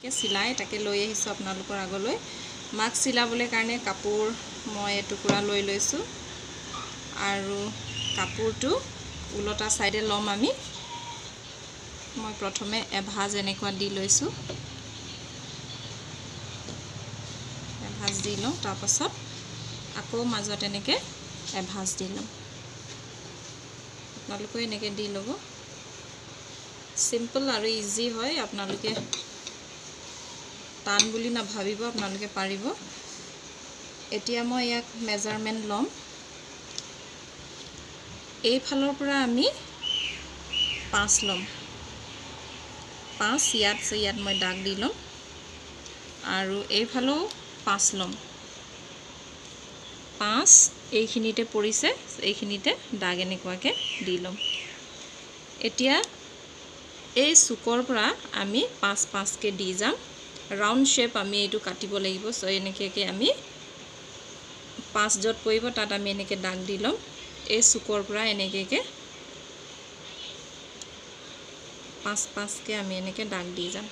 के सिलाई ताके লৈ আহিছো আপোনালোকৰ আগলৈ মাস্ক সিলাবলৈ কাৰণে কাপোৰ মই এটুকুৰা লৈ লৈছো আৰু কাপোৰটো উলটা সাইডে লম আমি মই প্ৰথমে এভাজ এনেকুৱা দি লৈছো এভাজ দি লওঁ তাৰ পাছত আকৌ মাজত এনেকে এভাজ দি লওঁ আপোনালোকে এনেকে দি লব সিম্পল আৰু ইজি হয় আপোনালোকে টান বুলি না ভাবিব আপোনালোকে পাৰিব এতিয়া মই ইয়াক মেজাৰমেন্ট লম এই ফালৰ পৰা আমি 5 লম 5 ইয়াত মই দাগ দি লম আৰু এই ফালও 5 লম 5 এইখিনিতে পৰিছে এইখিনিতে দাগ এনেকুৱাকে দি লম এতিয়া এই সুকৰ পৰা আমি 5 কে দি যাম राउंड शेप आमी एटु काटिब লাগিব सो এনেকে আমি 5 জত পইব তাত আমি এনেকে দাগ দিলম এই সুকৰ পৰা এনেকে 5 কে আমি এনেকে দাগ দি যাম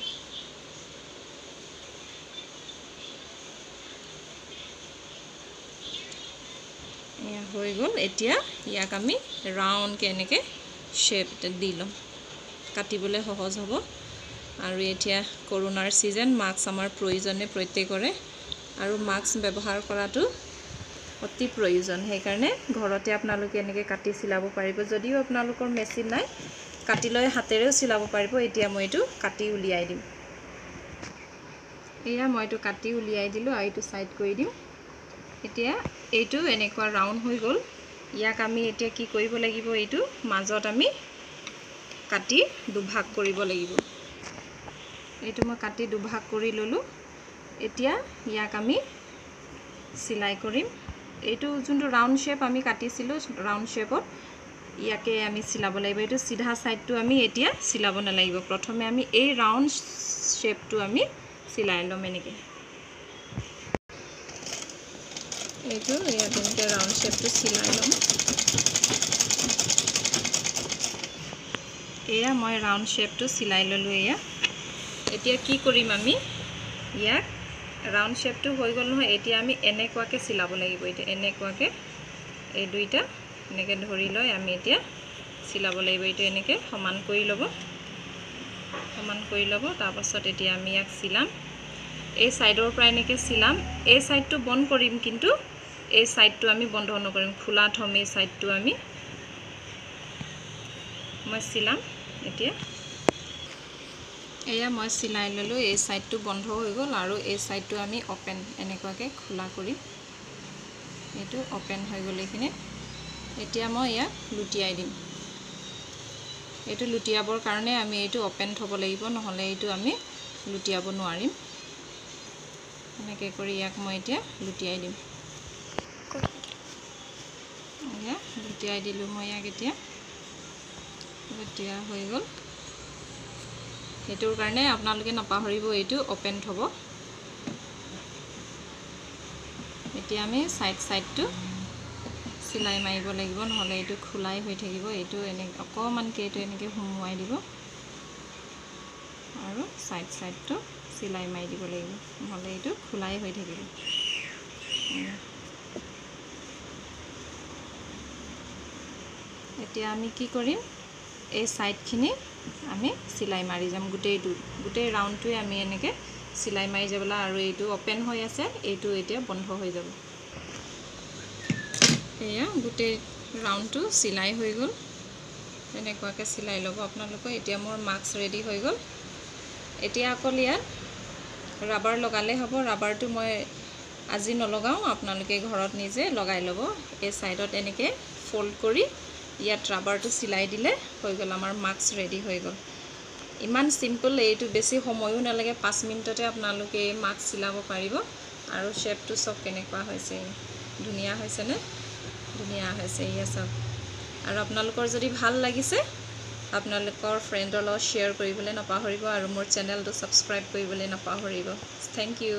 ইয়া হৈ গল এতিয়া ইয়াক আমি রাউন্ড কে এনেকে शेप দিলম কাটিবলে সহজ হ'ব আৰু এতিয়া কৰোনাৰ সিজন মাস্ক আমাৰ প্ৰয়োজনে প্ৰত্যেকৰে আৰু মাস্ক ব্যৱহাৰ কৰাটো অতি প্ৰয়োজন সেই কাৰণে ঘৰতে আপোনালোকে এনেকে কাটি সিলাব পাৰিব যদিও আপোনালোকৰ মেচিন নাই কাটি লৈ হাতেৰেও সিলাব পাৰিব এতিয়া মই এটো কাটি উলিয়াই দিম এয়া মই এটো কাটি উলিয়াই দিলো আৰু এটো সাইড কৰি দিম এতিয়া এটো এনেকুৱা ৰাউন্ড হৈ গল ইয়াক আমি এতিয়া কি কৰিব লাগিব এটো মাজত আমি কাটি দুভাগ কৰিব লাগিব এটো মই কাটি দুভাগ কৰি ললো এতিয়া ইয়াক আমি সিলাই কৰিম এটো যোনটো ৰাউন্ড শেপ আমি কাটিছিলো ৰাউন্ড শেপত ইয়াকে আমি সিলাব লাগিব এটো সিধা সাইডটো আমি এতিয়া সিলাব না লাগিব প্ৰথমে আমি এই ৰাউন্ড শেপটো আমি সিলাই লম এনেকে এটো ইয়াতে ৰাউন্ড শেপটো সিলাই লম এয়া মই ৰাউন্ড শেপটো সিলাই ললো এয়া এতিয়া কি কৰিম আমি ইয়াক ৰাউন্ড শেপটো হৈ গল নহয় এতিয়া আমি এনেকুৱাকে সিলাব লাগিব এতিয়া এনেকুৱাকে এই দুইটা এনেকে ধৰি লৈ আমি এতিয়া সিলাব লাগিব এটা এনেকে সমান কৰি লব তাৰ পাছত এতিয়া আমি ইয়াক সিলাম এই সাইডৰ পৰা এনেকে সিলাম এই সাইডটো বন্ধ কৰিম কিন্তু এই সাইডটো আমি বন্ধ নকৰিম খোলা থম এই সাইডটো আমি মই সিলাম এতিয়া এয়া মই সিলাই ললো এই সাইডটো বন্ধ হৈ গল আৰু এই সাইডটো আমি ওপেন এনেকুৱাকে খোলা কৰি এটো ওপেন হৈ গল এখিনি এতিয়া মই ইয়া লুটিয়াই দিম এটো লুটিয়াবৰ কাৰণে আমি এটো ওপেন থব লাগিব নহলে এটো আমি লুটিয়াব নোৱাৰিম এনেকে কৰি ইয়াক মই এতিয়া লুটিয়াই দিম ইয়া লুটিয়াই দিলো মই ইয়াক এতিয়া লুটিয়া হৈ গল এটোৰ কাৰণে আপোনালোকে নপাহৰিব এটো ওপেন থব এতিয়া আমি সাইডটো সিলাই মাৰিব লাগিব নহলে এটো খোলাই হৈ থাকিব এটো এনে অকমান কে এটো এনেকে হুমুৱাই দিব আৰু সাইডটো সিলাই মাৰি দিব লাগিব নহলে এটো খোলাই হৈ থাকিব এতিয়া আমি কি কৰিম এই সাইডখিনি আমি সিলাই মাৰি যাম গুটেই ৰাউন্ডটোৱে আমি এনেকে সিলাই মাৰি যাবলা আৰু এইটো ওপেন হৈ আছে এইটো এতিয়া বন্ধ হৈ যাব এয়া গুটেই ৰাউন্ডটো সিলাই হৈ গল এনেকুৱাকে সিলাই লব আপোনালোকে এতিয়া মোৰ মাস্ক ৰেডি হৈ গল এতিয়া আকল ইয়াত ৰাবাৰ লগালে হ'ব ৰাবাৰটো মই আজি নলগাও আপোনালোকে ঘৰত নিজে লগাই লব এই সাইডত এনেকে ফোল্ড কৰি ইয়াত ৰাবাৰটো সিলাই দিলে হৈ গল আমাৰ মাস্ক ৰেডি হৈ গল ইমান সিম্পল এইটো বেছি সময়ও নালাগে 5 মিনিটতে আপোনালোকে মাস্ক সিলাব পাৰিব আৰু শেপটো সব কেনেকুৱা হৈছে ধুনিয়া হৈছে নে ধুনিয়া হৈছে ইয়া সব আৰু আপোনালোকৰ যদি ভাল লাগিছে আপোনালোকৰ ফ্ৰেণ্ডৰ লগত শেয়াৰ কৰিবলৈ নপাহৰিব আৰু মোৰ চেনেলটো সাবস্ক্ৰাইব কৰিবলৈ নপাহৰিব থ্যাংক ইউ